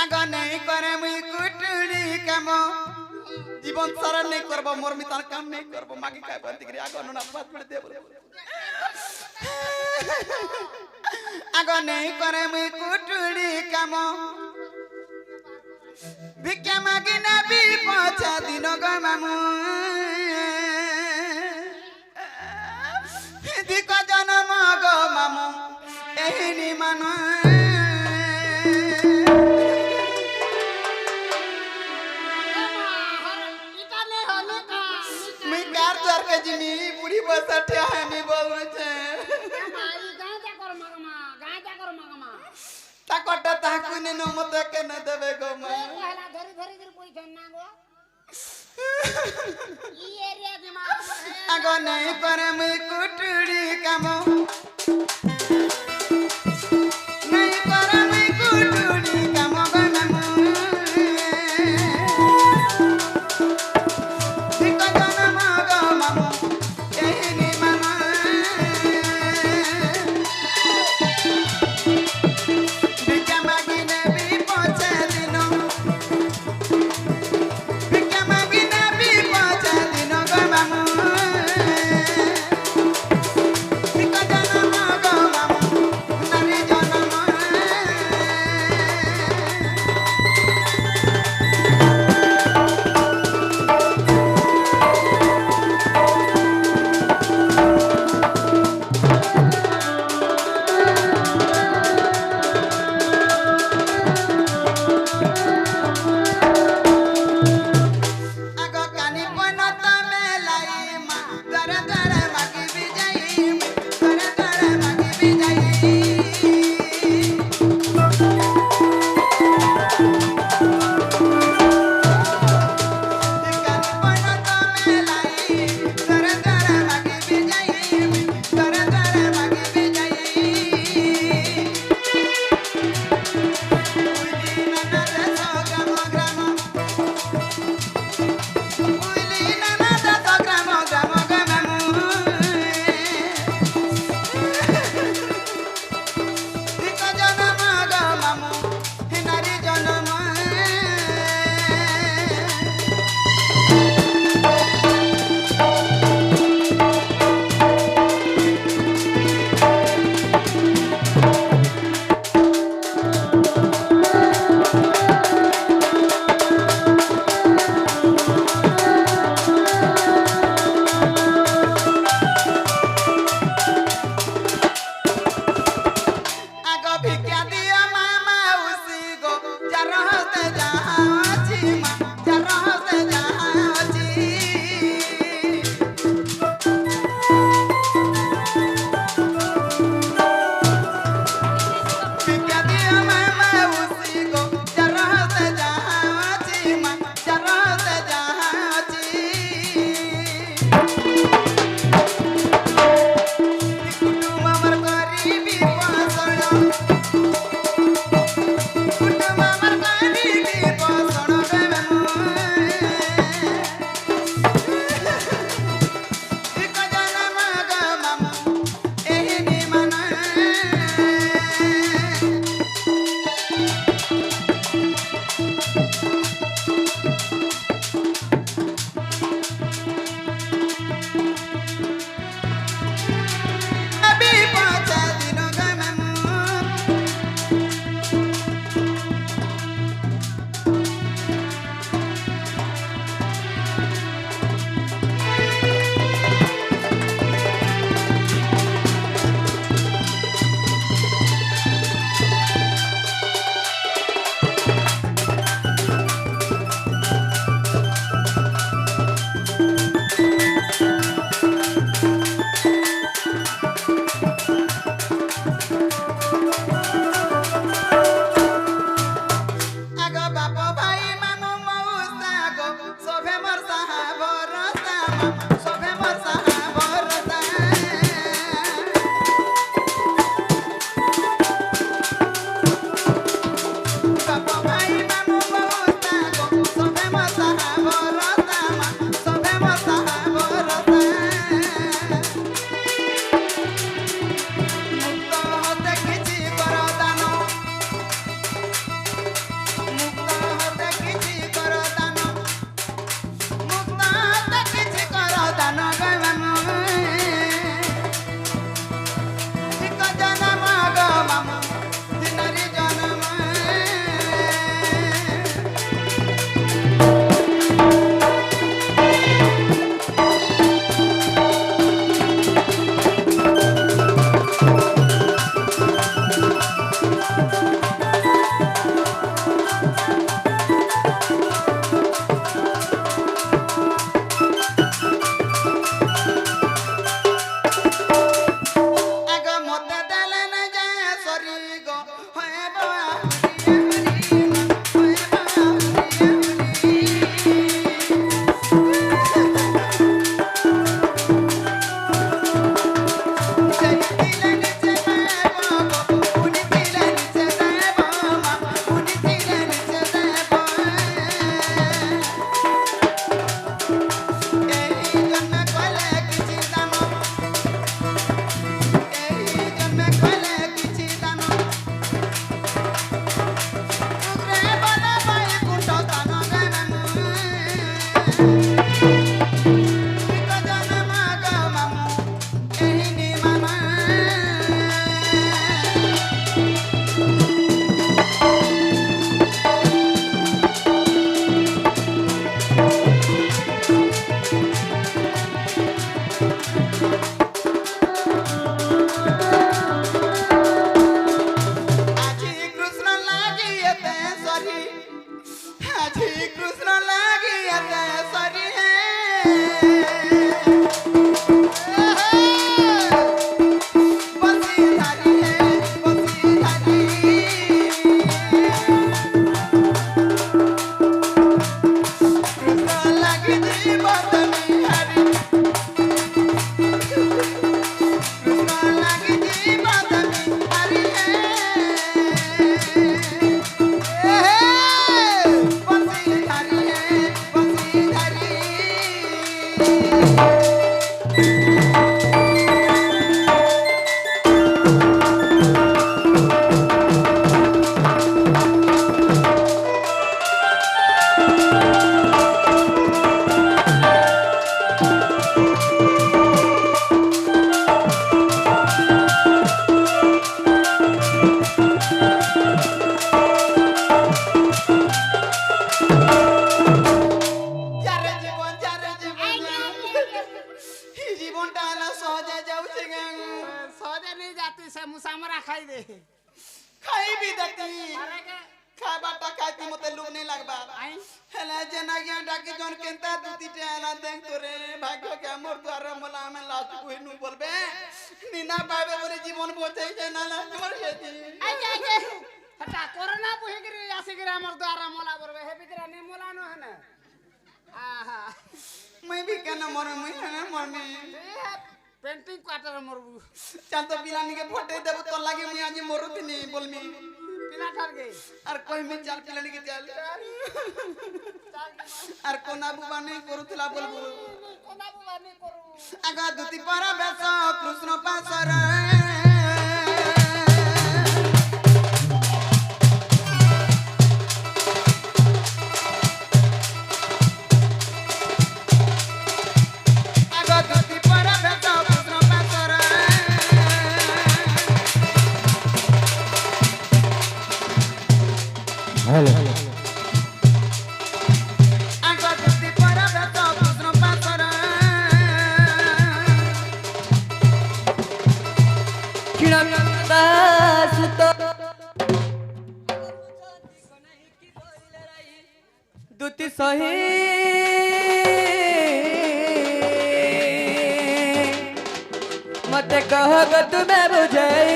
আগ নেই করে মুই কুটুড়ি কাম জীবন সারা নেই করব মোর মি তার কাম নেই করব মাকে কাই বান্তি করে আগ না বাত পড়ে দেব আগ নেই করে মুই কুটুড়ি কাম ভিক্ষা মাগি নেবি পচা দিন গো মামু দিক জনম গো মামু এহিনি মানু मैं कार द्वार के जिमी बुढ़ी बस अठे है मैं बोल छे ताकोटा ताकू ने नो मत के न देबे गो मा हला धरी धरी धरी कोई छन ना गो ई एरिया के मा आगो नहीं करे मैं कुटुड़ी काम नहीं करे मैं कुटुड़ी काम गो मामू Because ଖାଇତି ମତେ ଲୁକ ନେଇ ଲାଗବା आई ହେଲେ ଯେ ନାଗିଆ ଡାକି ଜଣ କେନ୍ତା ଦୁତିଟେ ଆଲା ଦେখ ତୋରେ ଭାଗ୍ୟ କେ ଆମର ଦ୍ୱାର ମଲା ଆମେ ଲାଷ୍ଟ କଇନୁ বলবে নিনা পাবে বলে জীবন বচাই যায় না না তোর সেতি आई आई आई हटा कोरोना पुही गिरी आसी गिरी हमर द्वारा मोला बरबे हे बिकरा ने मोला न है ना आहा মই भी কেন মরে মই না মরমি पेंटिंग क्वार्टर मरबू চাল তো পিলানি কে ফটে দেব তোর লাগি মই আজ মরুতিনি বলমি पिला ठार गई আর কই মি চাল পিলানি কে চাল আর কোনা বুবা নেই করুতলা বলবু कोना बुवा नहीं करू আগা দুতি পরা বেশ কৃষ্ণ পাশর আগা দুতি পরা বেশ কৃষ্ণ পাশর আগা দুতি পরা বেশ কৃষ্ণ পাশর দুতি সহি মতে কহগ তুমি বুঝাই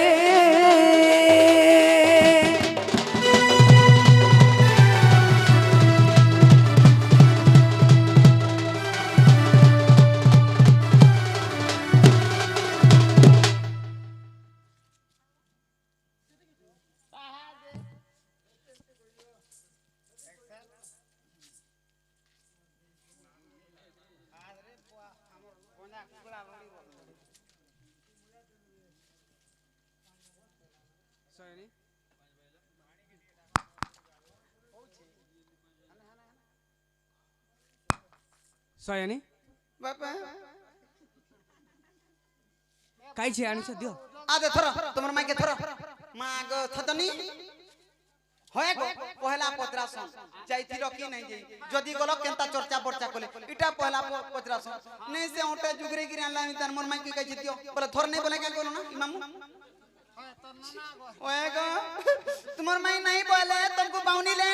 सयानी বাবা काय छे आनी दियो আদে থর তোমার মাইকে থর মা গো থতনি হয় গো পহলা পত্রাসন যাইতির কি নাই যাই যদি গলো কেনতা চর্চা বর্চা কলে এটা পহলা পত্রাসন নেই সে ওটা জুগরে গিরে আনলা আমি তার মোর মাইকে কাই দিও বলে থর নেই বলে কেন গলো না ইমামু ওয়ে গো তোমার মাই নাই বলে तुमको बाउनी ले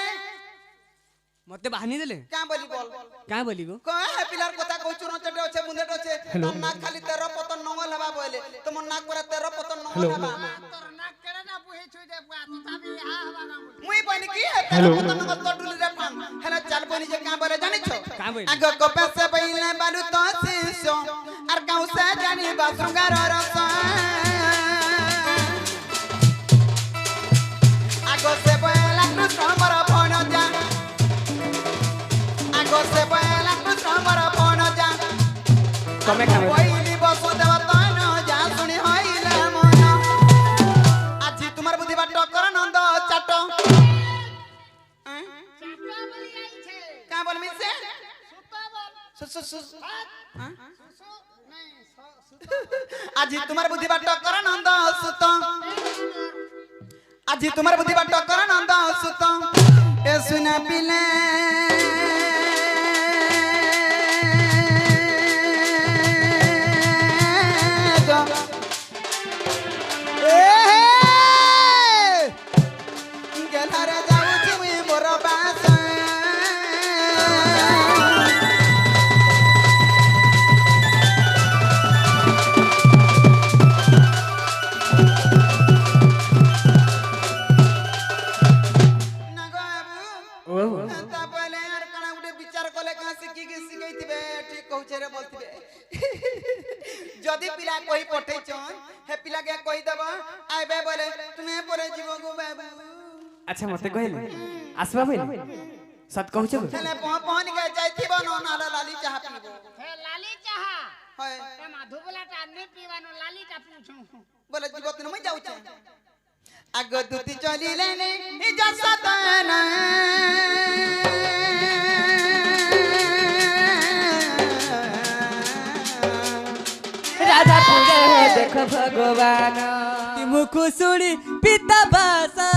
मते बहानी देले का बोली बोल काय बोली गो को है पिलार কথা কইছু নচটে আছে মুন্ডে আছে তোর নাক খালি 13 পতন নঙ্গল হবা বলে তোমার নাক করে 13 পতন নঙ্গল হবা तोर नाक केड़ा ना पुही छुई दे बुआ तू ताबी आ हवा ना মুই বলি কি है 13 পতন নঙ্গল তো ডুলি রে পান হেলা চাল বনি যে কা বলে জানিছো का बोली আগ কো পেছে বইলে বালু তো শিশো আর গাউ সে জানি বাসুঙ্গার রস আগ সে বইলা কৃষ্ণ বড় ফোন যা আগ সে বইলা কৃষ্ণ বড় ফোন যা कमे खावे কইলি বসু দেব তন যা শুনি হইলে মন আজি তোমার বুদ্ধি বাট কর নন্দ চাট चाटा बोली आई छे কা বলমি সে सुता बोल সু সু সু सु नहीं सुता আজি তোমার বুদ্ধি বাট কর নন্দ সুত আজি তোমার বুদ্ধি বাট কর নন্দ সুত এ শুনা পিলে গো। এ গেলারে যাউছি মুই মোর বাসা না গো বাবু ओ তা বলে আর কানা গুটে বিচার কলে কা শিখি কি শিখাইতিবে ঠিক কହୁছে রে বলতিবে যদি পিলা কই পঠাইছন হে পিলা কে কই দেব আইবে বলে তুমি পরে জীব গো বাবু अच्छा मते कहले आसबा बोल सत कहू छे হেলে পহন কে যাইতিব ন নালা লালি চাহ পিবো हे लाली चाहा হয় ए माधुबला टा नहीं पीवानो लाली टा पूछू বলে জীব তুমি মই যাউছে আগ দুতি চলিলে নে ইজাজত না রাধা পুরে দেখ ভগবান মুখু শুনি পিতা বাসা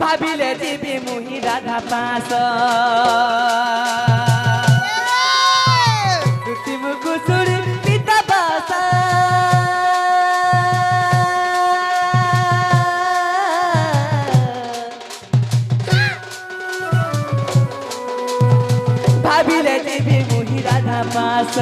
ভাবিলে দিবি মুহি রাধা পাস দুটি মুখু শুনি পিতা বাসা पास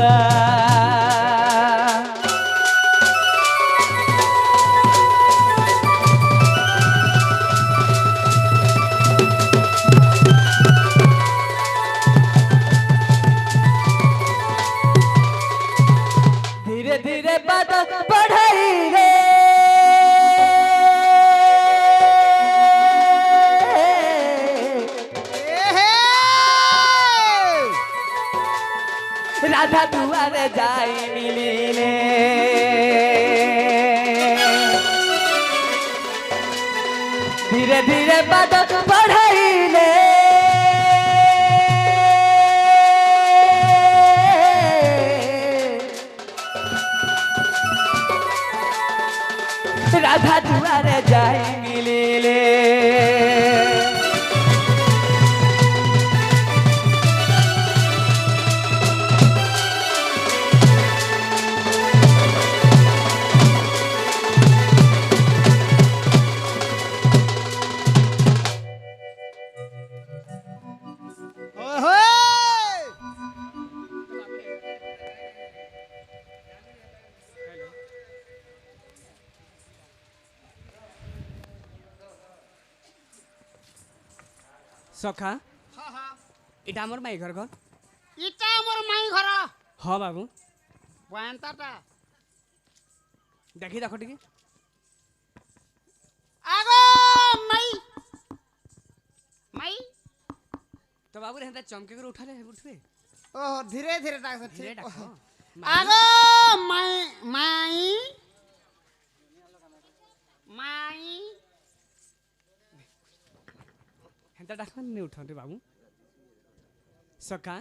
धीरे धीरे बात बढ़ाई रे राधा दुआरे जाई मिलिले धीरे धीरे बात बढ़ाइले राधा दुआरे जाई मिलिले सखा এটা আমার মাই ঘর ঘর ইটা আমার মাই ঘর হ বাবু পয়েন্টাটা দেখি দেখো টিকে আগো মাই মাই তো বাবু হেনতা চমকে করে উঠালে উঠবে ও ধীরে ধীরে ডাকছে ধীরে ঠিক ডাকো আগো মাই মাই মাই হেনতা ডাকো নে উঠাতে বাবু সখা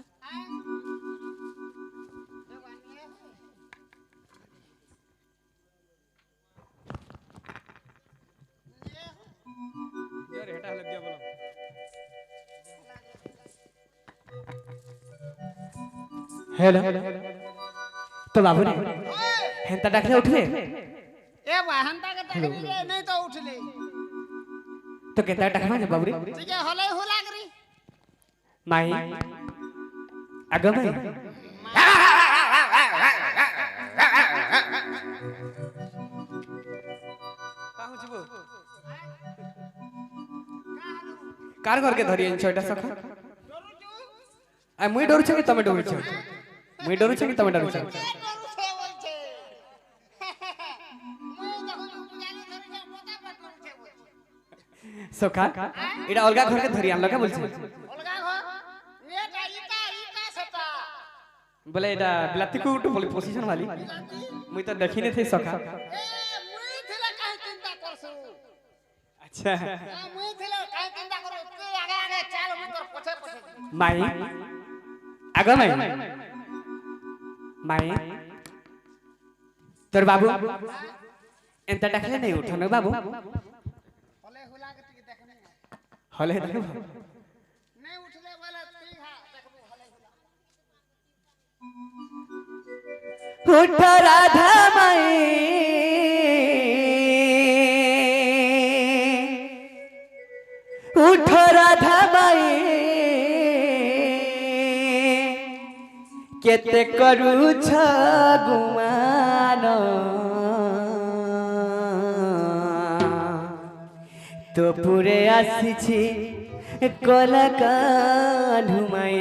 জোরে হেটা হলে দিয়া বলো हेलो तो बाबू रे हेंता डाकले उठले ए वाहनता के डाकली रे नहीं तो उठले तो केता डाकमा ने बाबू रे ठीक है हले हो लागरी माई आगो माई पहुँचबो कार घर के धरी छटा सखा आ मुई डरू छ कि तमे डरू छ मुई डरू छ कि तमे डरू छ सखा इडा अलगा घर के धरी आनलो का बोल छ बोले इडा बिलाती को उठो बोले पोजीशन वाली मुई तो देखी नहीं थे सखा अच्छा माई आगो माई माई तोर बाबू एंता डाकले नहीं उठो न बाबू हले देखो नहीं उठले वाला ठीक है देखबो हले उठ राधा माई उठ राधा माई केते करू छ गुमान तो पूरे आसी कला काढ़ुमाई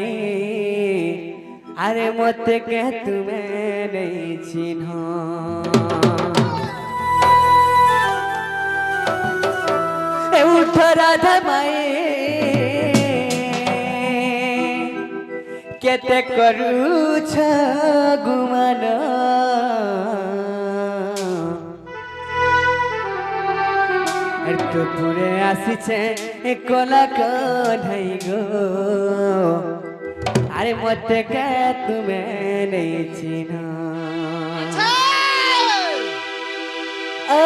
अरे मत के तुम्हें नहीं चिन्ह उठ राधा माई केते करू छ गुमान तो पूरे आसी कला कढ़ाई गो अरे मत के तुम्हें नहीं चिन्ह आ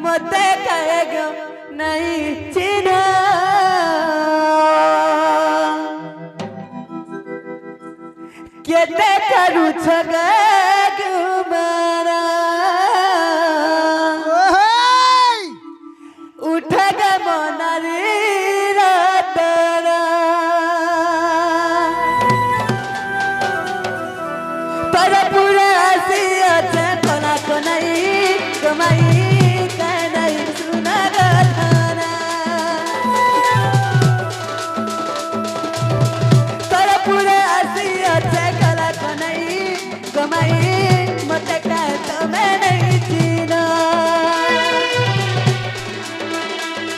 मते कहेगो नहीं चिन्ह केते करू छगे गुमारा उठगे मोनारी रातरा पर पूरा हसी अच्छे कोना को नहीं कमाई नहीं सुना गाना पर पूरा हसी अच्छे कोना को नहीं कमाई मत का तो मैं नहीं जीना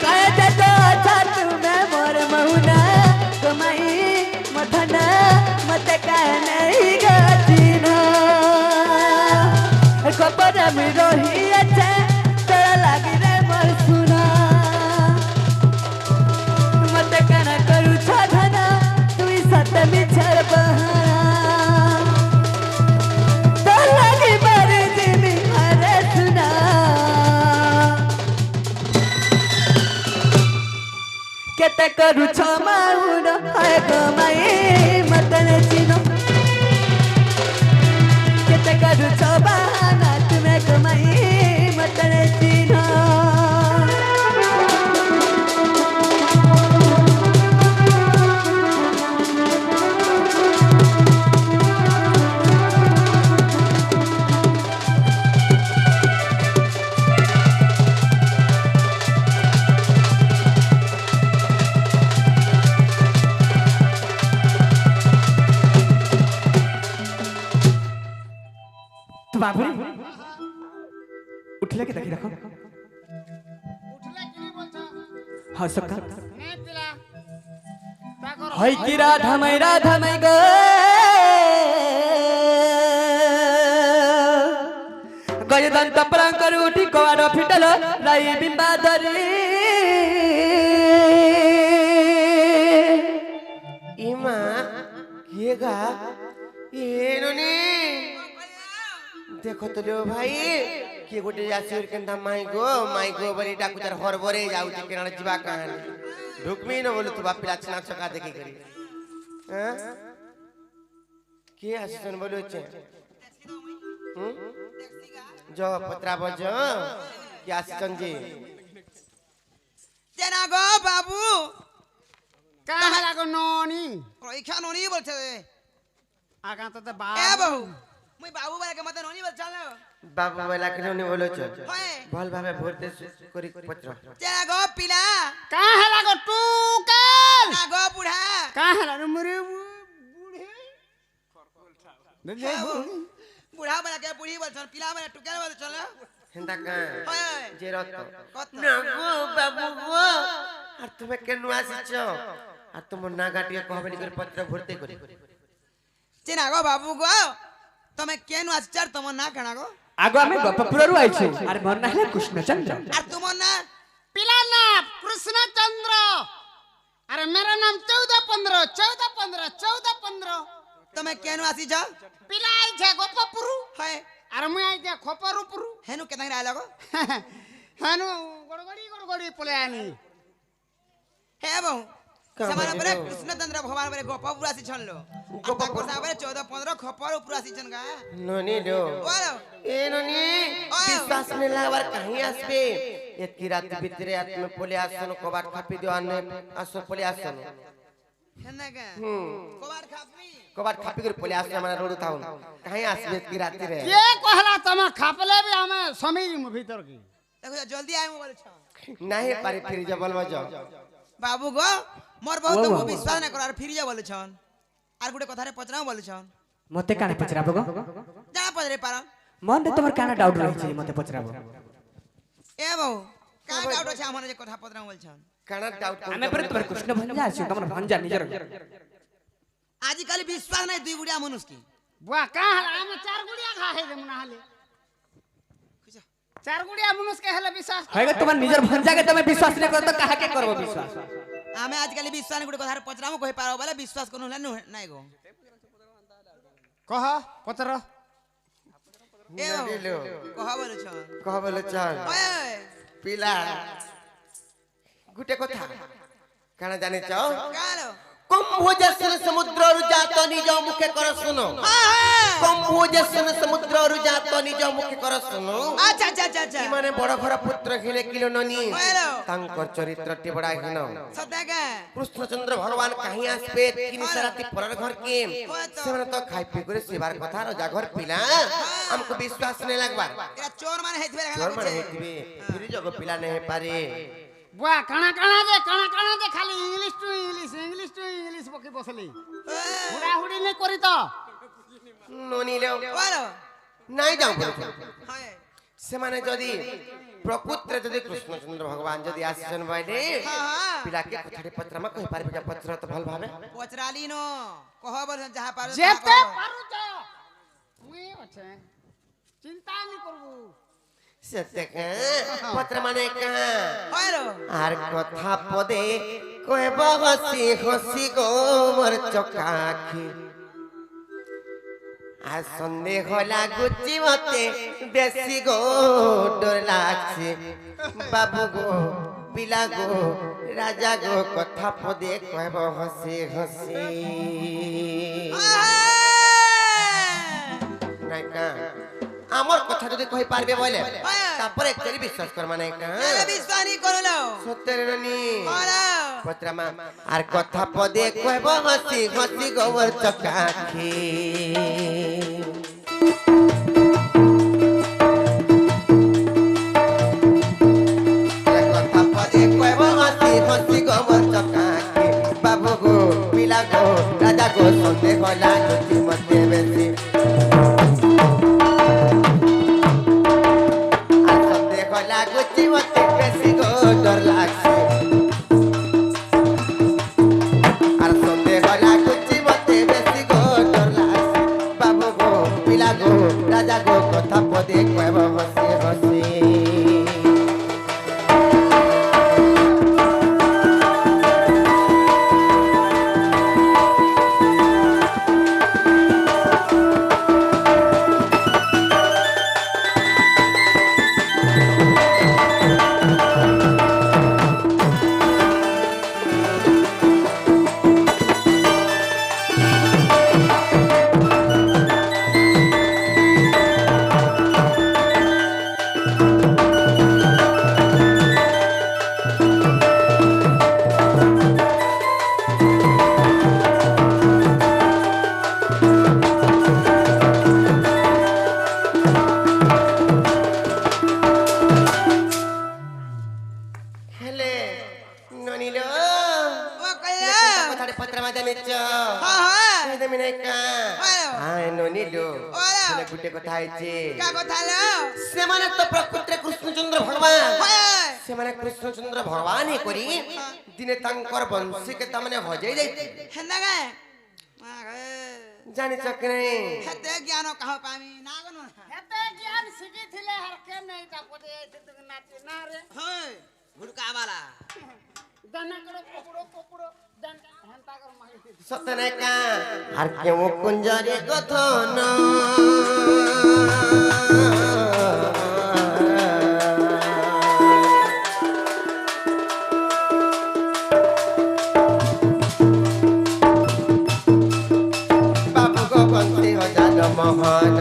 कहते तो अच्छा तुम्हें मोर महुना कमाई मथना मत का नहीं गाजीना खबर में रही अच्छे तेरा लागी रे मोर सुना मत कना करू छधना तू सत में छर बहाना तो लागी बारे जिमी अरे सुना केते करू छ माउन हाय गमाई मतने चिनो केते करू छ बहाना तुम्हें कमाई मतने चिनो तू बाबू उठले के देखी रखो উঠলে কি বলছ हाँ सबका নে পিলা তা করো हाय की राधा मैं गो गजदन तपरा कर उठी कोवार फिटल राई बिंबादरी ইমা কে গা এননি দেখো তো রে ভাই কে গোটে আসির কেনতা মাই গো বলি ডাকু তার হরবরে যাউছি কেন ଯିବା কাহানি ঢুকমি ন বলে তো বাপ পিলা ছনা ছকা দেখি করি হ্যাঁ কে আসছেন বলছে जो पत्रा बज के আসছেন জি চেনা গো বাবু কাহা লাগো ননি পরীক্ষা ননি বলছে আগা তো বা এ বাবু মুই বাবু বলে মতে ননি বল চল বাবু বেলা কেন নি বলছ হয় ভাল ভাবে ভরতে করি পত্র চেনা গো পিলা কাহা লাগো টুকাল চেনা গো বুড়া কাহা লাগো মরে বুড়ে বুড়া বলে কে বুড়ি বল চল পিলা বলে টুকেল বল চল হেন্দা কা হয় যে রত কত না গো বাবু গো আর তুমি কেন আসিছ আর তোমার না গাটিয়ে কহবেনি করে পত্র ভরতে করি চেনা গো বাবু গো তুমি কেন আসছার তোমার না কেনা গো आगो हमें गपपुरରୁ आइछु अरे मोर ना है कृष्णचंद्र আর তোমার না पिला नाम कृष्ण चंद्र अरे मेरा नाम 14 তুমি কেন আসিছ पिला आई छे गोपपुरु হয় अरे मैं आई छे खोपरुपुरु হেনু কেন আইলা গো हानु गड़गड़ी पले आनी হে বাবু সমান পরে কৃষ্ণচন্দ্র ভগবান পরে গোপপুর আসি ছনলো গোপপুর সাবরে 14 15 খপর উপর আসি ছন গা ননি লো বলো এ ননি বিশ্বাস নে লাগবার কাহি আসবে এতকি রাত ভিতরে আত্ম পলে আসন কবাট খাপি দিও আনে আসো পলে আসন হেনা গা কবার খাপনি কবাট খাপি করে পলে আসন মানে রোড থাউন কাহি আসবে এতকি রাতে রে ये कहला तमा खापले भी हमें समीर भीतर की দেখো জলদি আই মো বলছ নাহি পারি ফিরে যা বলবা যাও বাবু গো মোর বহুত তো বিশ্বাস না করার ফিরি যা বলছন আর গুটে কথারে পচরাও বলছন मते काने पचराबो गो যা পচরে পার मन रे तोमर काना डाउट रही छी मते पचराबो এ বাবু কা ডাউট আছে আমার যে কথা পচরাও বলছন কানা ডাউট हमें पर तोमर कृष्ण भंजा आछु तमर भंजा निजर आजकल विश्वास नहीं दुई बुढ़िया मनुष की बुआ कहला हमें 4 गुड़िया खा है जे मुनाहले 4 गुड़िया मनुष्य के हले विश्वास होएगा तमर निजर भंजा के तमे विश्वास नहीं करतो काहे के करबो विश्वास आमे आजकल विश्वास नहीं गुटे कथार पचरामो कहि पारो बोले विश्वास कोनो हला नहीं गो कह पत्र ए लो कहा बोले छ कह बोले चल ओए পিলা গুটে কথা কাণ জানিছ কালো কম্ভোজেসন সমুদ্ররু জাত নিজ মুখে কর শুনো কম্ভোজেসন সমুদ্ররু জাত নিজ মুখে কর শুনো আচ্ছা আচ্ছা আচ্ছা আচ্ছা মানে বড় ঘর পুত্র খেলে কিলো ননি হ্যালো। তাঙ্কর চরিত্রটি বড় হীন সদাগা কৃষ্ণচন্দ্র ভগবান কাহি আসবে কিনি সারাতি পরর ঘর কে সেমানে তো খাই পি করে সেবার কথা রজা ঘর পিলা আমকো বিশ্বাস নাই লাগবা এরা চোর মানে হেইতবে চোর মানে হেতিবে ফিরি জগ পিলা নেই পারে বুয়া কানা কানা দে খালি ইংলিশ টু ইংলিশ বকি বসলি হুড়া হুড়ি নে করি তো ননি লেও বলো নাই যাও বলছো হয় সেমানে যদি প্রকৃতরে যদি কৃষ্ণচন্দ্র ভগবান যদি আসছেন বাইরে হ্যাঁ পিলাকে কথাটি পত্रमा কই পারবে যা পত্র তো ভাল ভাবে পচরালি নো কহ বল যাহা পারো যেতে পারুছ মুই আছে চিন্তা নি করবু সত্যি পত্র মানে কা হয়লো আর কথা পদে কইব হসি হসি গো মোর চকাখি আর সন্দেহ লাগুচি মতে বেশি গো ডর লাগছে বাবু গো পিলা গো রাজা গো কথা পদে কইব হসি হসি নাইকা আমার কথা যদি কই পারবে বলে তারপরে একটাই বিশ্বাস কর মানে কা বিশ্বাসই করলো সত্যের রানী হলো পত্রমা আর কথা পদে কইব হসি হসি গোবর চকাখি কথা পদে কইব হসি হসি গোবর চকাখি বাবু গো পিলা গো রাজা গো সন্দেহ লাগুচি মতে বেশি আর সন্দেহ লাগুচি মতে বেশি গো ডর লাগছে আর সন্দেহ লাগুচি মতে বেশি গো ডর লাগছে বাবু গো পিলা গো রাজা গো কথা পদে কইব হসি হসি হেলে ননিল ও কইলা কথাটি পত্রমা জানিছ হ্যাঁ দেমি নাই কা হ্যালো। আয় ননিল ওলা। হেলে গুটে কথা হইছে কা কথা লো সেমানে তো প্রকৃতরে কৃষ্ণচন্দ্র ভগবান হয় সেমানে কৃষ্ণচন্দ্র ভগবান হি করি দিনে তাঙ্কর বংশীকে তামানে হজাই যাইতে হেন্দাগে মাগে জানিছ কি নাই হেতে জ্ঞান কাহ পামি না গনো হেতে জ্ঞান শিখিছিলে হরকে নাই তা পদে আইতে তো নাচি না রে হয় ভুড়কা বালা দানা করে পপুড়ো দান হেনতা কর মাই সত্য নাই কা আর কেউ কুঞ্জরে কথন বাবু গো বংশী হজার মোহন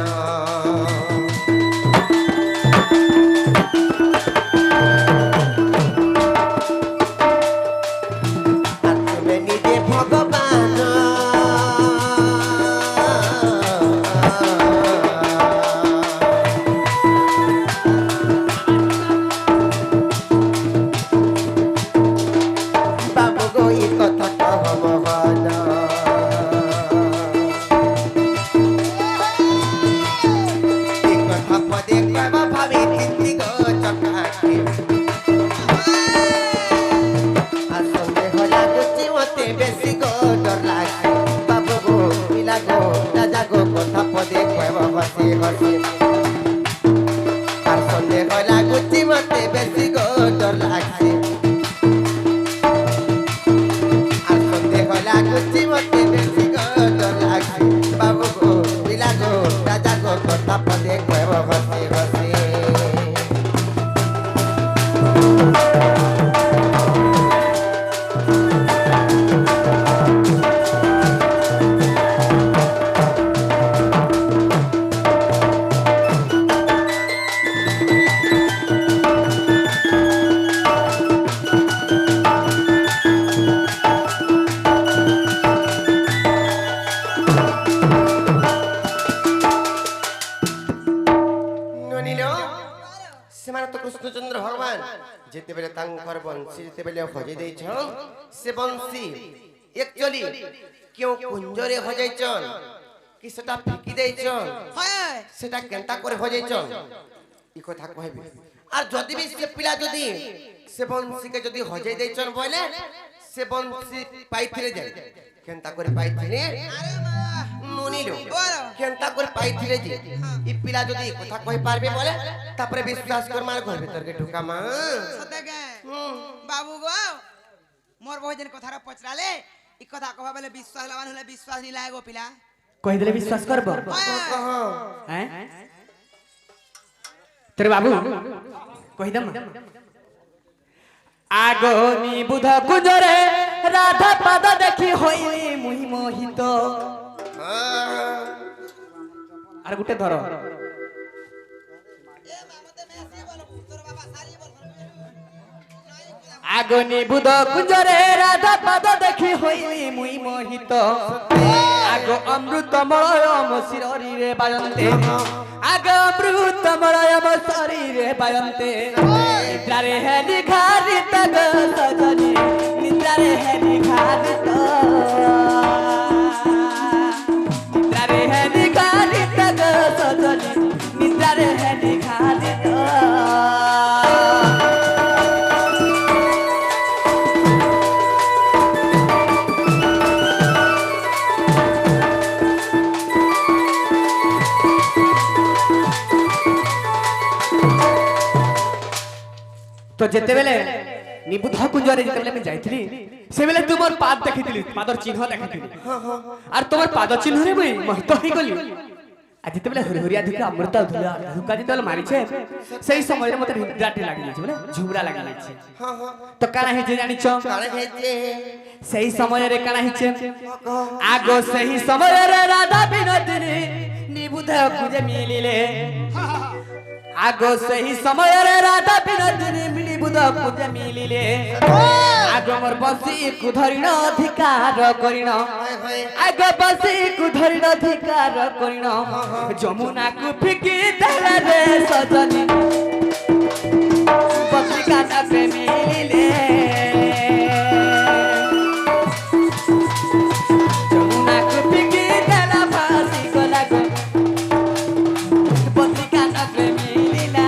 আর তুমি নিজে ভগবান বাবু গো এই কথা কহ মোহন এই কথা পদে কব ভাবি চিন্তি গো চকাখি আর সন্দেহ লাগুচি মতে বেশি গো ডর লাগছে বাবু গো পিলা গো রাজা গো কথা পদে কব হসি হসি আর সন্দেহ লাগুচি মতে বেশি গো ডর লাগছে আর সন্দেহ লাগুচি মতে বেশি গো ডর লাগছে বাবু গো পিলা গো রাজা গো কথা পদে কব হসি হসি ସେମାନେ ତ କୃଷ୍ଣଚନ୍ଦ୍ର ଭଗବାନ ଯେତେବେଳେ ତାଙ୍କର ବଂଶୀ ଯେତେବେଳେ ହଜେଇ ଦେଇଛନ୍ ସେ ବଂଶୀ একচুয়ালি কেউ কুঞ্জরে হজাইছন কি সেটা ফিকি দেইছন হয় সেটা কেনতা করে হজাইছন ই কথা কইবি আর যদি বি সে পিলা যদি সে বংশীকে যদি হজাই দেইছন বলে সে বংশী পাইথিরে যায় কেনতা করে পাইথিরে আরে মা নুনিলো বলো কেনতা করে পাইথিরে যে ই পিলা যদি ই কথা কই পারবে বলে তারপরে বিশ্বাস কর মার ঘর ভিতর কে ঢুকা মা সতে গে বাবু গো মোর বহুদিন কথাটা পচরালে ই কথা কবা বলে বিশ্বাস লাগান হলে বিশ্বাস নি লাগো পিলা কইদেলে বিশ্বাস করব হয় হ্যাঁ তোর বাবু কইদম আগনি বুধ কুজরে রাধা পাদ দেখি হইলি মুহি মোহিত আর গুটে ধর এ মামতে মেসি বলো তোর বাবা সারি বল আগনি বুধ কুজরে রাধা পাদ দেখি হইলি মুই মোহিত আগ অমৃতময় মো শরীরে বায়ন্তে আগ অমৃতময় মো শরীরে বায়ন্তে নিদ্রারে হে নিঘারিত গো সজনি নিদ্রারে হে নিঘারিত নিদ্রারে হে নিঘারিত গো সজনি নিদ্রারে হে নিঘারিত তো যেতেবেলে নিবুধ কুঞ্জরে যেতেবেলে আমি যাইছিলি সেবেলে তোমার পাদ দেখিছিলি পাদর চিহ্ন দেখিছিলি আর তোমার পাদ চিহ্ন রে মুই মোহিত হই গলি আর যেতেবেলে হরিহরিয়া ধুকা অমৃত ধুকা যেতেবেলে মারিছে সেই সময় মতে নিদ্রাটি লাগি যাইছে বলে ঝুমরা লাগি যাইছে তো কানা হইছে জানিছ কারে হেতে সেই সময়ের কানা হইছে আগো সেই সময়ের রাধা বিনোদিনী নিবুধ কুঞ্জে মিলিলে আগো সেই সময়ের রাধা বিনোদিনী নিবুধ কুঞ্জে মিলিলে আগো মোর বসি কু ধরিণ অধিকার করিণ আগো বসি কু ধরিণ অধিকার করিণ যমুনা কু ফিকি দেলে রে সজনী বসি কাটা মিলিলে যমুনা কু ফিকি দেলা ফাসি গলা গো বসি কাটা মিলিলা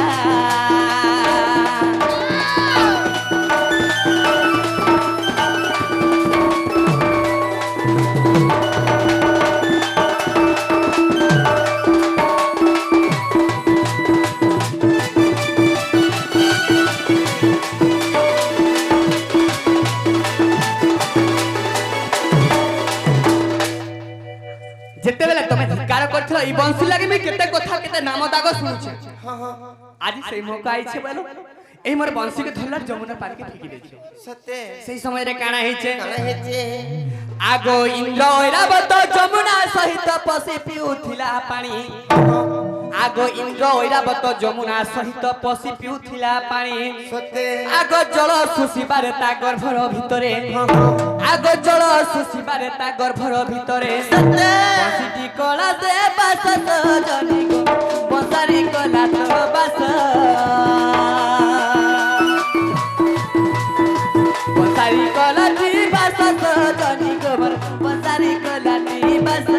যেতেবেলে তুমি ধিকার করছিল এই বংশী লাগি আমি কেতে কথা কেতে নাম দাগ শুনছে আজি সেই মৌকা আইছে বলো এই মোর বংশীকে ধরলার যমুনা পানিকে ফিকি দিয়েছে সতে সেই সমୟରେ কানা ହେଇছে কারে হেতে আগো ইন্দ্র ঐরাবত যমুনা সহিত পশি পিউথিলা পানি আগো ইন্দ্র ঐরাবত যমুনা সহিত পশি পিউথিলা পানি সতে আগো জল শুষিবারে তা গর্ভর ভিতরে আগো জল শুষিবারে তা গর্ভর ভিতরে বসিটি কলা দে বাস জনি গো বসারি কলা তো বাস বসারি কলা টি বাস জনি গো বসারি কলা টি বাস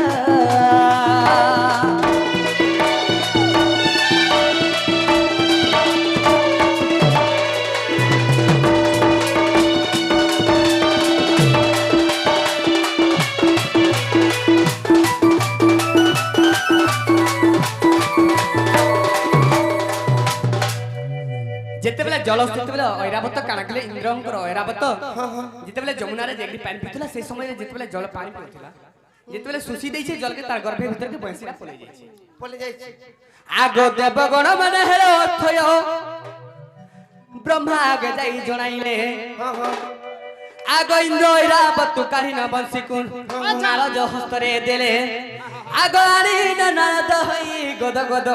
যেতেবেলে জল যেতেবেলে ঐরাবত কাଣା কলে ইন্দ্রঙ্কর ঐরাবত যেতেবেলে যমুনারে যেগি পানি পিউଥିଲା সেই সময় যেতেবেলে জল পানি পিউଥିଲା যেতেবেলে সুসি দেইছে জলকে তার গর্ভে ভিতরকে বংশীরা পলাই যাইছে পলে যাইছে আগো দেবগণ মানে হেরে অর্থয় ব্রহ্মা আগে যাই জনাইলে আগো ইন্দ্র ঐরাবত কাহিনা বংশী কুন নারদ হস্তরে দেলে আগো আনিন নারদ হই গদ গদ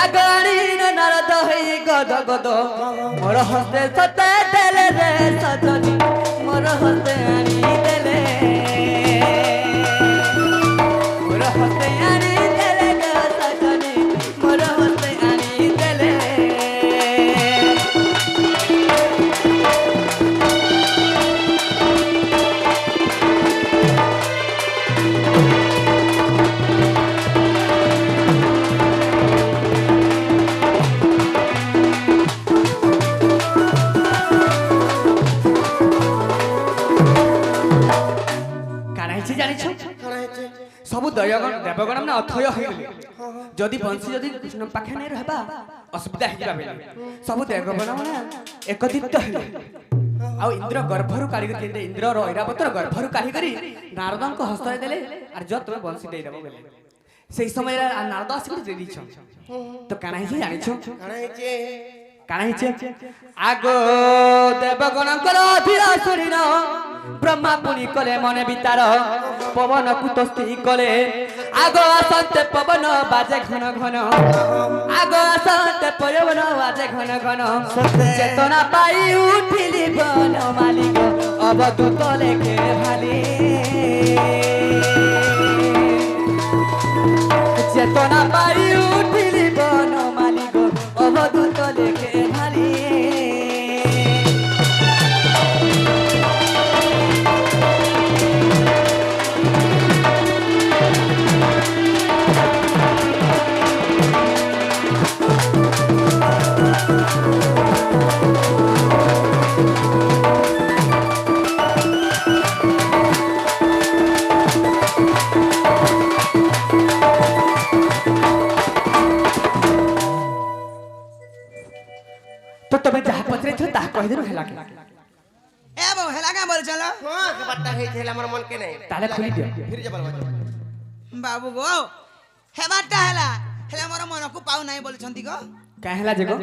আগো আনিন নারদ হই গদ গদ মোর হস্তে সতে দেলে রে সজনী মোর হস্তে আনি দেলে মোর হস্তে আনি দেলে গো সজনী মোর হস্তে আনি দেলে ଦେବଗଣ ନା ଅଥୟ ହେଇଗଲେ ଯଦି ବଂଶୀ ଯଦି କୃଷ୍ଣ ପାଖେ ନାଇଁ ରହିବା ଅସୁବିଧା ହେଇଯିବା ବେଲେ ସବୁ ଦେବଗଣ ମାନେ ଏକତ୍ରିତ ହେଲେ ଆଉ ଇନ୍ଦ୍ର ଗର୍ଭରୁ କାଢି କରି ଇନ୍ଦ୍ରର ଐରାବତର ଗର୍ଭରୁ କାଢି କରି ନାରଦଙ୍କ ହସ୍ତରେ ଦେଲେ ଆର୍ ଯ ତମେ ବଂଶୀ ଦେଇଦେବ ବେଲେ সেই সময় নারদ আসি দিছ তো কানা হিছে জানিছ কানা হিছে আগো দেবগণଙ୍କର ধীর শরীর ব্রহ্মা পুনি কলে মনে বিতার পবন কুতস্তি কলে আগো আসন্তে পবন বাজে ঘন ঘন আগো আসন্তে পবন বাজে ঘন ঘন চেতনা পাই উঠিলি বন মালিক অবদূত লেখে ভালি চেতনা পাই উঠিলি বন মালিক অবদূত লেখে ভালি तो तुम्हें जहाँ पचरे थे ताहा कह देनु हेला के ए बो हेला का बोल चलो हां के बात है थेला हमर मन के नहीं ताले खुली दियो फिर जबल बजो बाबू गो हेबाटा हेला हेला मोर मन को पाउ नाही बोल छंती गो काहेला जेगो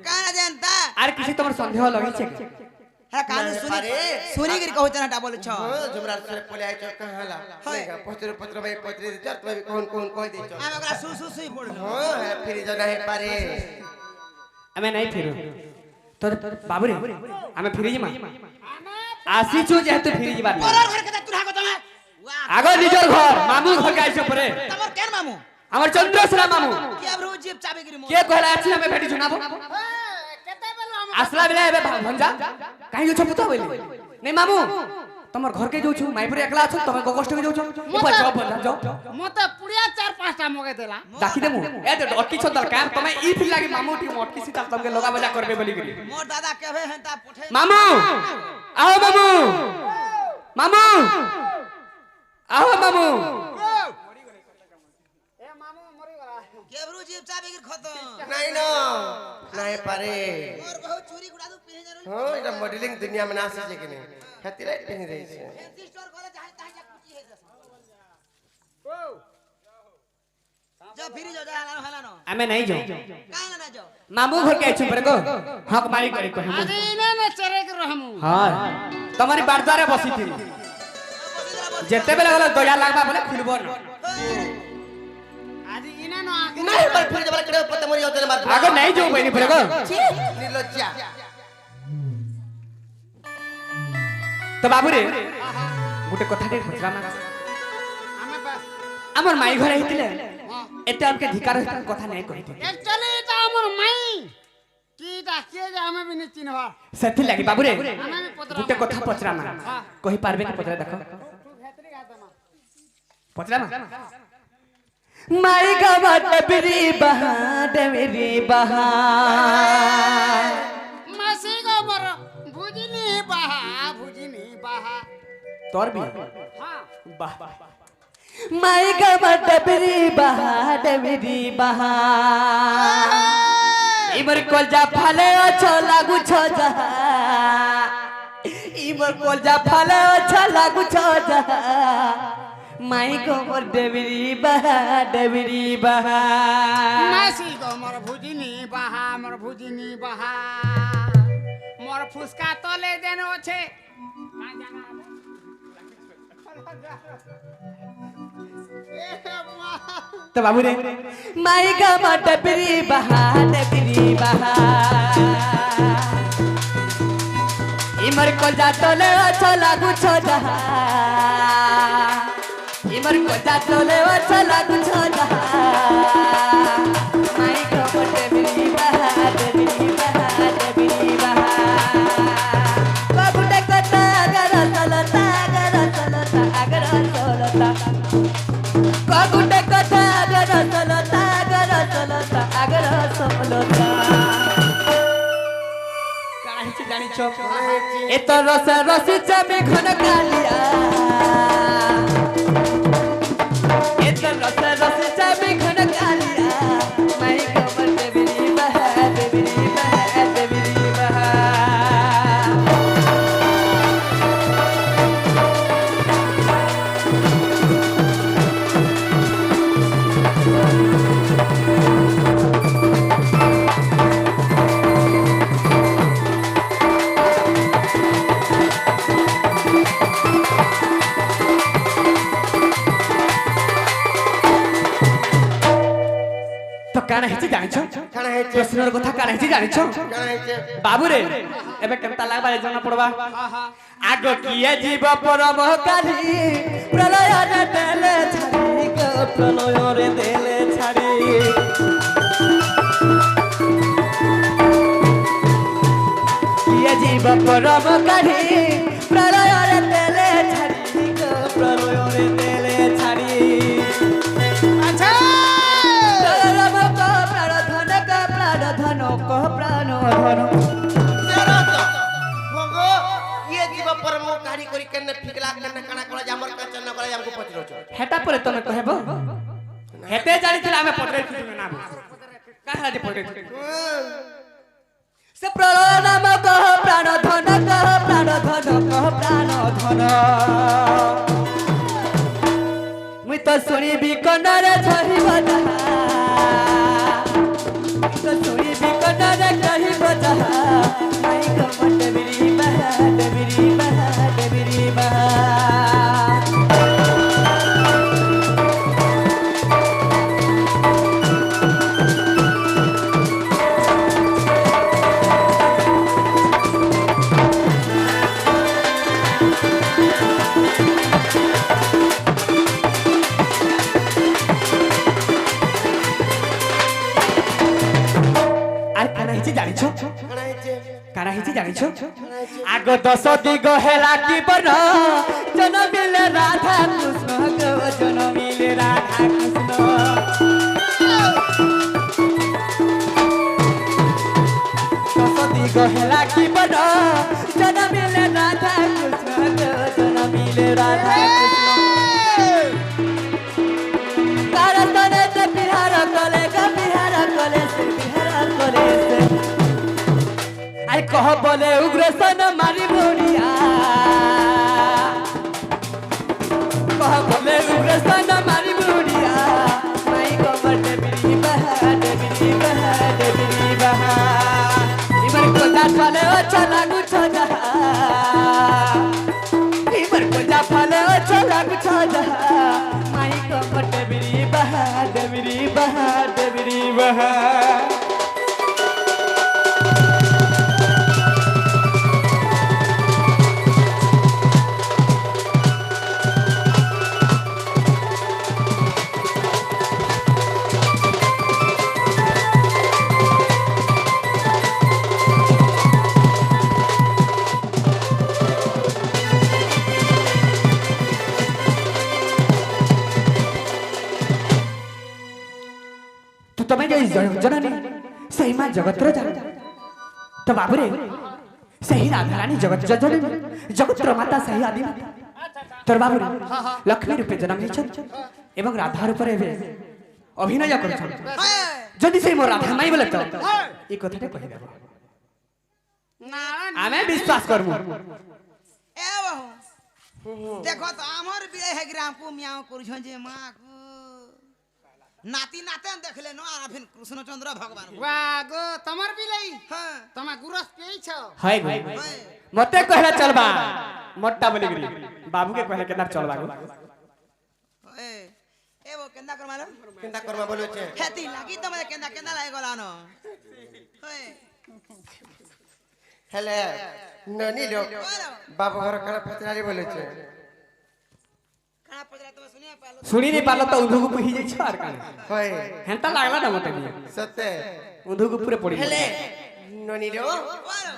काना जानता आर किसी तमर संदेह लगै छे हेला कान सुनी सुनी गिर कहू चनाटा बोल छ हां जुमरा से पले आइ छ कहाला पत्र पत्र भाई पत्र दे चर भाई कौन कौन कह दे छ हम ओकरा सु सु सुई पड़लो हां फिर ज नहीं पारे हमें नहीं फिरू तो बाबू रे हमें फिरी जिमा आसी छु जेतु फिरी जिबा मोर घर के तुरा को तमे आगो निजर घर मामू घर के आइछ परे तमर केन मामू हमर चंद्रसेना मामू के अब रोज जीप चाबे गिरी मोर के कहला अछि हमें भेटी सुनाबो केते बेलो हम आसला बेला एबे भंजा काहे जो छपुता बोली नहीं मामू तमर घर के जो छु माईपुर एकला छ तमे गोगष्ट के जो छु ऊपर जाओ भंजा जाओ मते पुड़िया 4-5टा मगे देला डाकी देमु ए दे अटकी छ दरकार तमे ई फिर लागी मामू टी मटकी सीता तमके लगा बजा करबे बोली गिरी मोर दादा कहबे हंता पुठे मामू आओ मामू मामू आओ मामू ए मामू मरि गला के अब रोज जीप चाबे गिर खतम नहीं न नहीं पारे मोर बहुत चोरी गुडा दु पिने जरूर हां एटा मॉडलिंग दुनिया में नासे छै कि नहीं खातिर राइट पहन रही छै फैंसी स्टोर खोले चाहे ताहे कुची है जा फिरी जा हला हला न हमें नहीं जाओ काहे ना जाओ मामू घर के छु पर को हक मारी करे कहमु अरे इने ने चरे के रहमु हां तुम्हारी बारदारे बसी थी जेते बेले गले दया लागबा बोले खुलबो न आज इने न आके नहीं पर फिर जबल करे पत्ते मरि जाते मार आगे नहीं जाओ बहनी पर को निर्लज्जा तो बाबू रे गुटे कथा दे पचरा ना हमें बस हमर माई घर हितले एते हमके धिकार कथा नहीं कहते एक्चुअली ता हमर माई कीटा के जे हमें भी नहीं चिन्हवा सेथि लागि बाबू रे हमें भी पतरा गुटे कथा पचरा ना कहि पारबे कि पचरा देखो तू भेतरी गा दमा पचरा ना माई गवा डबरी बहा डबरी बहा मासी गो मर भुजिनी बहा तोर भी हां वाह माई गवा डबरी बहा डबरी बहा इमर कोलजा फाले अच्छा लागू छ जा इमर कोलजा फाले अच्छा लागू छ जा माई को मोर डबरी बहा मासी गो मर भुजिनी बहा मोर फुसका तले देनो छे का जाना तो बाबू रे माई का डबरी बहा इमर को जा तोले अच्छा लागू छ जा इमर को जा तोले अच्छा लागू छ जा माई को डबरी बहा बाबू देख तागर चलता बाबूटे कथा गर चलता आगर समलता काहे छी जानि छ एत रस रसी चमे घन कालिया एत रस रस चाबी घन कालिया माई कमर देवरी बहा देवरी बहा देवरी बहा তো কানা হেছি জানিছো কানা হেছে প্রশ্নের কথা কানা হেছি জানিছো কানা হেছে বাবু রে এবে কেনতা লাগবা জানা পড়বা আগ কিয়ে জীব পরম কালি প্রলয় রে দেলে ছাড়ি গো প্রলয় রে দেলে ছাড়ি কিয়ে জীব পরম কালি প্রলয় রে দেলে ছাড়ি গো প্রলয় রে দেলে ছাড়ি আচ্ছা ধন কহ প্রাণ ধন ভগো ইয়ে জীব পরম কারি করি কেন ফিকলা কেন কানা করা আমর কাচন না করা আমকো পচরছ হেটা পরে তুমি কহেব হেতে জানিছিলে আমি পটরে তুমি না কাহা যে পটরে সে প্রলয় নাম কহ প্রাণ ধন কহ প্রাণ ধন কহ প্রাণ ধন মুই তো শুনিবি কনরে ঝরিব যাহা তো শুনিবি কনরে কহিব যাহা মাই কমর দেবরি বাহা দেবরি বাহা দেবরি বাহা আর কানা হেছি জানিছো কানা হেছে কানা হেছি জানিছো আগ 10 দিগ হেলা কি বন জনমিলে রাধা কৃষ্ণ গো জনমিলে রাধা কৃষ্ণ দিগ হেলা কি বন জনমিলে রাধা কৃষ্ণ গো জনমিলে রাধা কৃষ্ণ কারতনে তে বিহার কলে সে বিহার কলে সে আই কহ বলে উগ্রসেন মারি বুড়িয়া কহ বলে উগ্রসেন মারি বুড়িয়া মাই কমর দেবরি বাহা দেবরি বাহা দেবরি বাহা ইমর কোজা ফলে ও চলা গুছ যাহা ইমর কোজা ফলে ও চলা গুছ যাহা মাই কমর দেবরি বাহা দেবরি বাহা দেবরি বাহা তু তুমি যে জননী সেই মা জগতর জান তো বাবুরে সেই রাধারানী জগত জননী জগতর মাতা সেই আদি মাতা তোর বাবুরে লক্ষ্মী রূপে জন্ম নিয়েছেন এবং রাধা রূপে অভিনয় করছেন যদি সেই মোর রাধা মাই বলে তো এই কথাটা কই দেব না আমি বিশ্বাস করব এ বাহু দেখো তো আমার বিয়ে হে গ্রাম কো মিয়াও করছন যে মা কো নাতি নাতেন দেখলে ন আর ফিন কৃষ্ণচন্দ্র ভগবান বাগো তোমার বিলাই হ্যাঁ তোমা গুরস পেইছ হয় গো মতে কহলা চলবা মোটা বলি গরি বাবুকে কহলে কেনা চলবা গো এ ও কেন্দা করমালো কেনতা করমা বলছে হেতি লাগি তুমি কেন্দা কেন্দা লাগি গলানো হয় হেলে ননি লোক বাবু ঘর কানা পচরালি বলেছে কানা পজরা তুমি শুনিয়া পালো শুনি নি পারলো তো উন্ধুকু পুহি যাইছ আর কানে হয় হেনতা লাগলা না মতে দিয়ে সত্যি উন্ধুকু পুরে পড়ি হেলে ননি লো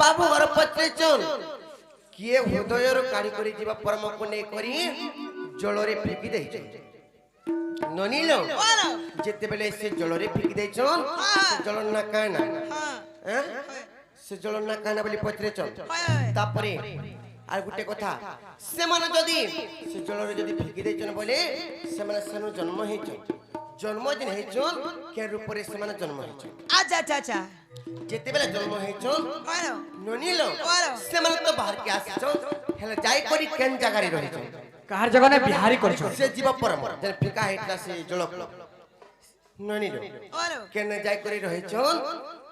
বাবু ঘর পচরেছন কিয়ে হৃদয়র কারি করি ଯିବା ପରମକୁ ନେଇ କରି ଜଳରେ ଫିକି ଦେଇଛନ୍ ନନି लो ଯେତେବେଳେ ସେ ଜଳରେ ଫିକି ଦେଇଛନ୍ ଜଳ ନା କାଣା ହଁ ସେ ଜଳ ନା କାଣା ବୋଲି ପଚରେଛନ୍ হয় ତାପରେ আর গোটে কথা সেমানে যদি সে জলরে যদি ফিকি দেইছন বলে সেমানে সেনু জন্ম হেইছন জন্ম দিন হেইছন কে রূপরে সেমানে জন্ম হেইছন আচ্ছা আচ্ছা আচ্ছা যেতেবেলে জন্ম হেইছন বলো ননিলো বলো। সেমানে তো বাহার কে আসছন হেলে যাই করি কেন জাগারে রহিছন কাহার জগনে বিহারি করছ সে জীব পরম যেন ফিকা হেইতলা সে জল ননিলো বলো কেন যাই করি রহিছন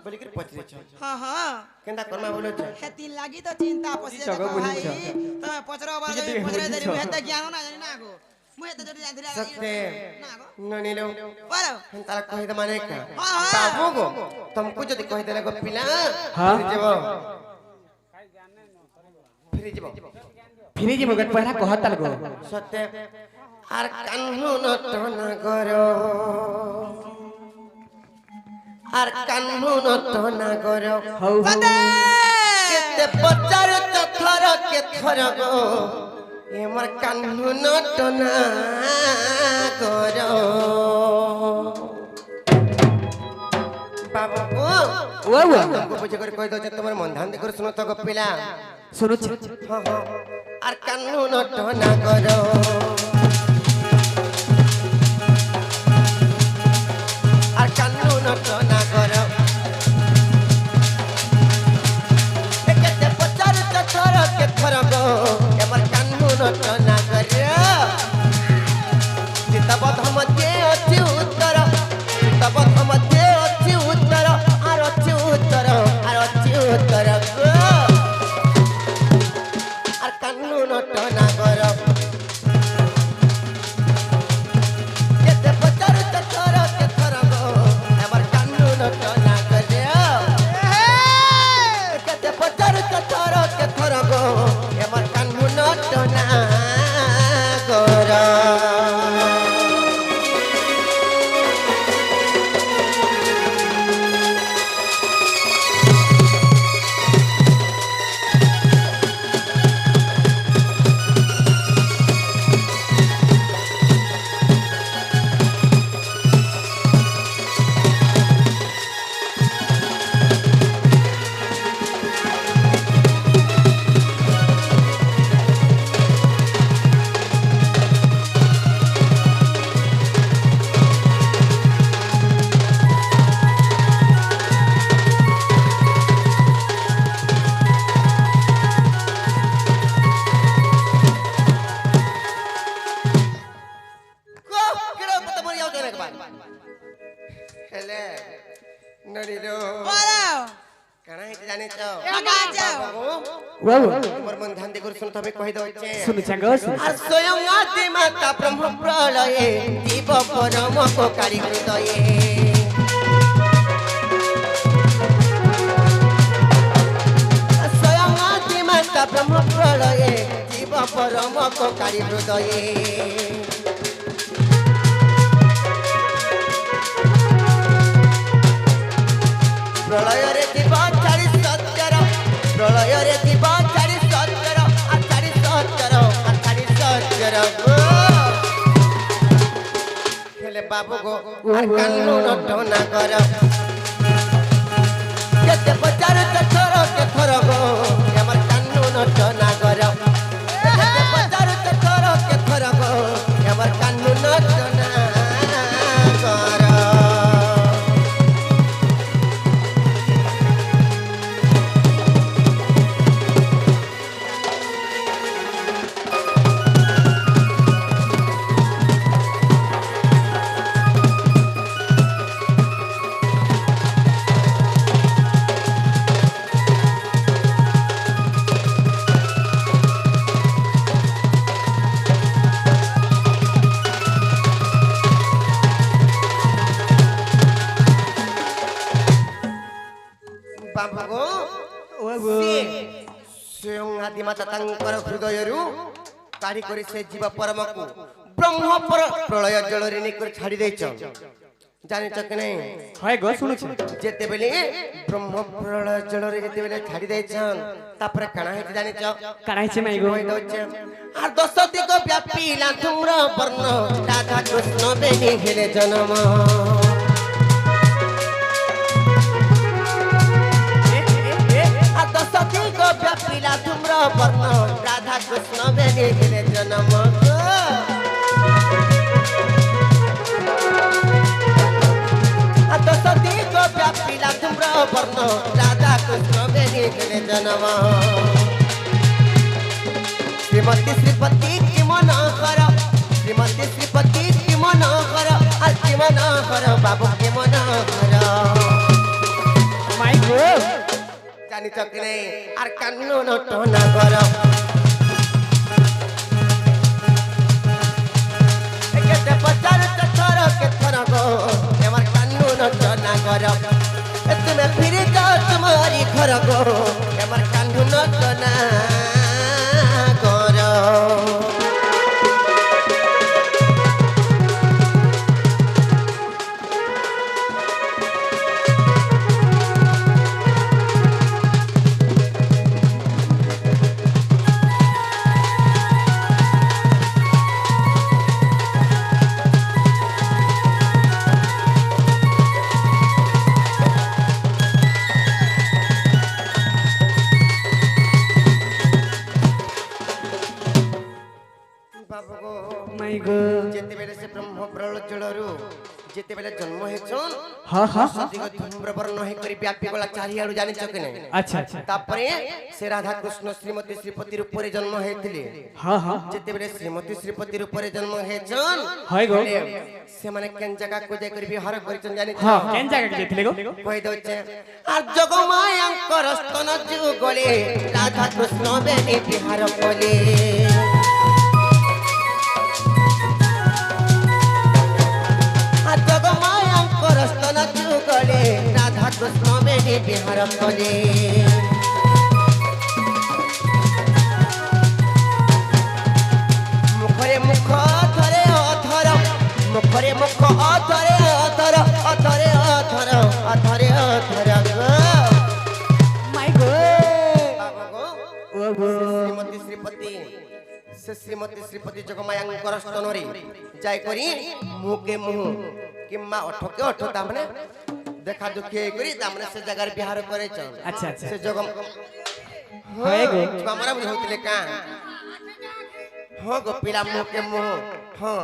বলি করে পচরেছন হ্যাঁ হ্যাঁ কেনটা কর্মা বলছ হেতি লাগি তো চিন্তা পসে জগ দেখো ভাই বুঝিছ। তুমি পচরা বার ଟିକେ ଟିକେ পচরা দেরি ବୁଝିଛ। হেতে জ্ঞান না জানি না গো মু হেতে যদি জানথিলা সত্যি না গো ননিলো বলো তারা কহিদে মানে কা হ্যাঁ, হ্যাঁ। বাবু গো তুমକୁ যদি কহিଦେଲେ গো ପିଲା হ্যাঁ। ফিরে যাব ফিরে যাবো গট পহলা कहता लगो সত্য আর কান্নু নটনা গর আর কান্নু নটনা গর হউ হউ কেতে পচার চথর কে থর গো এমর কান্নু নটনা গর বাবু গো ওয়া ওয়া तुमको बुझे कर कह दो जे तुम्हारे मन ध्यान देकर सुनो तो गो पिला सुनो हाँ हाँ আর কান্নু নটনা করো আর কান্নু নটনা করো কেতে পচার চথর কে থর গো এমর কান্নু নটনা করো চিতাবধ মধ্যে অছি উত্তর চিতাবধ মধ্যে অছি উত্তর আর অছি উত্তর আর অছি উত্তর গো আর কান্নু নটনা কর কেতে পচার চথর কে থর গো এবার কান্নু নটনা কর কেতে পচার চথর কে থর গো এবার কান্নু নটনা কর হেলে নড়িলো বলো কানা হেতে জানিছ কাকা যাও ওয়া ওয়া মোর মন ধ্যান দিয়ে শুন তবে কই দচ্ছে सुन चंगो আর স্বয়ং আদি মাতা ব্রহ্ম প্রলয়ে জীব পরম কোকারি হৃদয়ে স্বয়ং আদি মাতা ব্রহ্ম প্রলয়ে জীব পরম কোকারি হৃদয়ে প্রলয়রে জীব চারি সত্যর প্রলয়রে জীব চারি সত্যর আর চারি সত্যর আর চারি সত্যর গো খেলে বাবু গো আর কান্নু নটনা কর কেতে পচার চথর কে থর গো আমার কান্নু নটনা কর কেতে পচার চথর কে থর গো আমার কান্নু নটনা কর ବାବୁ ସ୍ୱୟଂ ଆଦିମାତା ତାଙ୍କର ହୃଦୟରୁ କାଢି କରି ସେ ଯିବ ପରମକୁ ବ୍ରହ୍ମ ପ୍ରଳୟ ଜଳରେ ନେଇକରି ଛାଡି ଦେଇଛ ଜାଣିଛ କି ନାଇଁ হয় গো শুনুছি ଯେତେବେଳେ ବ୍ରହ୍ମ ପ୍ରଳୟ ଜଳରେ ଯେତେବେଳେ ଛାଡି ଦେଇଛନ୍ ତାପରେ କାଣା ହେଇଛି ଜାଣିଛ কানাইছে মাই গো କହିଦଉଛେ আর দশ দিগ ব্যাপিলা ধূম্র বর্ণ রাধা কৃষ্ণ বেনি হেলে জন্ম আর দশ দিগ ব্যাপিলা ধূম্র বর্ণ গেলে জন্ম গো তো সতী গো ব্যাপিলা তোমরা বর্ণ রাধা কৃষ্ণ বেরি গেলে জন্ম শ্রীমতী শ্রীপতি কি মন কর শ্রীমতী শ্রীপতি কি মন কর আর কি মন কর বাবু কি মন কর মাই গো জানিছ কি নাই আর কান্ন নট না কর কেতে পচার থর কে থর গো আমার কান্ন নট না কর তুমি ফিরে যাও তোমারি ঘর গো আমার কান্ন নট না কর মাই গো যেতেবেলে সে ব্রহ্ম প্রলয় জলরু যেতেবেলে জন্ম হেছন হ্যাঁ হ্যাঁ সদিগ ধূম্রবর্ণ হয়ে করে ব্যাপী গলা চারিআড়ু জানিছ কি নাই আচ্ছা আচ্ছা তারপরে সে রাধা কৃষ্ণ শ্রীমতী শ্রীপতির উপরে জন্ম হয়েছিলে হ্যাঁ হ্যাঁ যেতেবেলে শ্রীমতী শ্রীপতির উপরে জন্ম হেছন হয় গো ସେମାନେ କେନ୍ ଜାଗାକୁ ଯାଇକରି ବିହାର କରିଛନ୍ ଜାଣିଛ হ্যাঁ কেন জায়গা যেতে গো କହି ଦଉଛେ আর ଜଗମାୟାଙ୍କର ସ୍ତନ ଯୁଗଳେ ରାଧା କୃଷ୍ଣ ବେନି ବିହାର କଲେ আর জগମାୟାଙ୍କର ସ୍ତନ ଯୁଗଳେ ରାଧା କୃଷ୍ଣ ବେନି ବିହାର କଲେ মুখরে মুখ ধরে অধর মুখরে মুখ অধরে অধর অধরে অধর অধরে অধর গো মাই গো বাবা গো ও গো শ্রীমতী শ্রীপতি সে শ্রীমতী শ্রীপতি জগমায়াঙ্কর স্তনরে যাই করি মুখে মুহ কিংবা অঠকে অঠ তামনে দেখা দুঃখে করি তামনে সে জায়গার বিহার করেছ আচ্ছা আচ্ছা সে জগম হয় গো আমরা বুঝাউଥିଲେ কা हाँ गो पीला मुँह के मुँह हाँ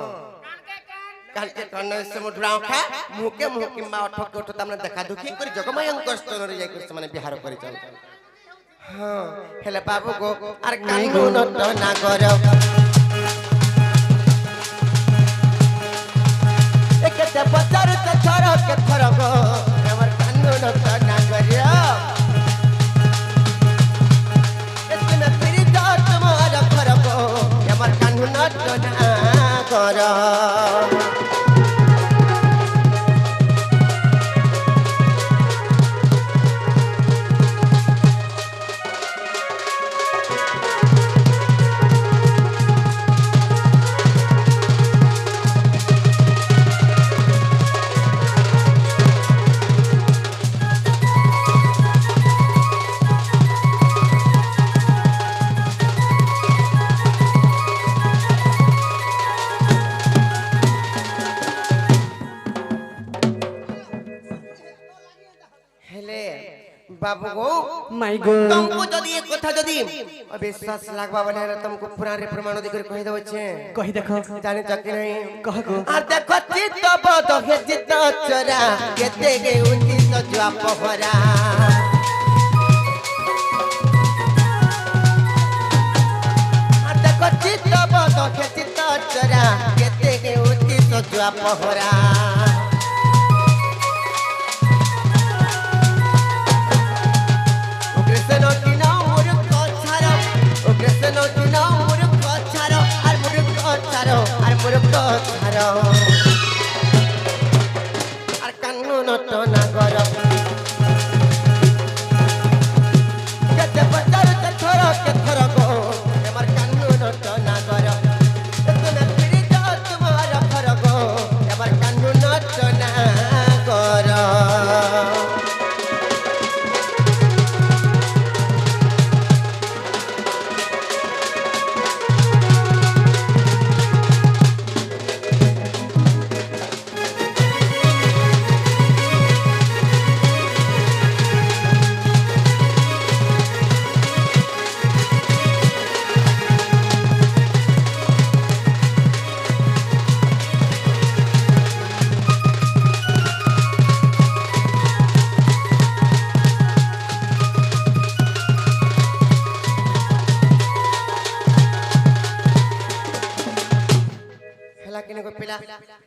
काल के कर्ण से मुद्राओं खा मुँह के माँ ठोक के उठता हमने देखा दुखी करी जगमायंकर स्तन रे जाई कर माने बिहार करी चल हाँ हेले बाबू गो आर कानून तो ना करो एकते पचार ते थर के थर गो हमर कानून तो ना करियो एतने फिरी जा तुम्हारा घर गो हमर कानून तो ना करो बाबू गो माय गो तुमको जदी एक कथा जदी अविश्वास लागबा बने तुमको पुराण रे प्रमाण दे कर कहि देबै छे कहि देखो जाने चकी नहीं कह गो आ देखो चित्त बद हे चित्त चरा केते गे उठी तो जुआ पहरा आ देखो चित्त बद हे चित्त चरा केते गे उठी तो जुआ पहरा আর কানুন তো না গর কেতে বজার তে থর গো আমার কানুন তো না গর তুমি ফিরে যাও তোমার ঘর গো আমার কানুন তো না গর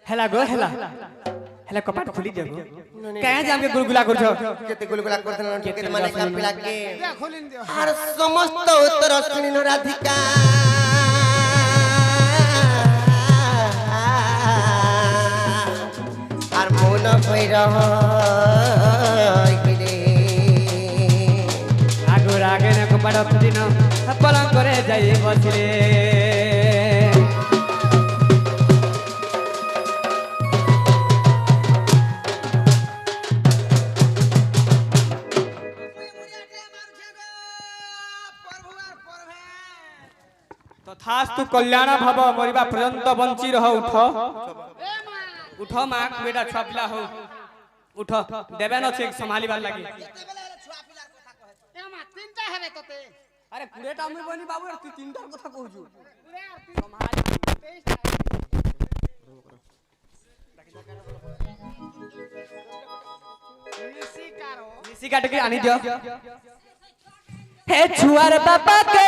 হেলা গো হেলা হেলা কপাট খুলি দেব কাহে যে আমকে গুলগুলা করছো কেতে গুলগুলা করতেন কেতে মানে কার পিলাকে দে খুলিন দিও আর সমস্ত উত্তর শুনিল রাধিকা আর মন কইর আগো রাগে না কপাট খুলি না পলং করে যাই বসিলে তথাস্তু কল্যাণ ভব মরিবা পর্যন্ত বঞ্চি রহ উঠ এ মা উঠ মা বেটা ছুয়া পিলা হো উঠ দেবেন আছে সম্ভালিবার লাগি এ মা তিনটা হেবে তোতে আরে কুড়েটা আমি বনি বাবু তুই তিনটার কথা কହୁଛୁ পুরে আর তিন 23 মিশি কারো মিশি কাটকে আনি দিও হে ছুয়ার বাবা কে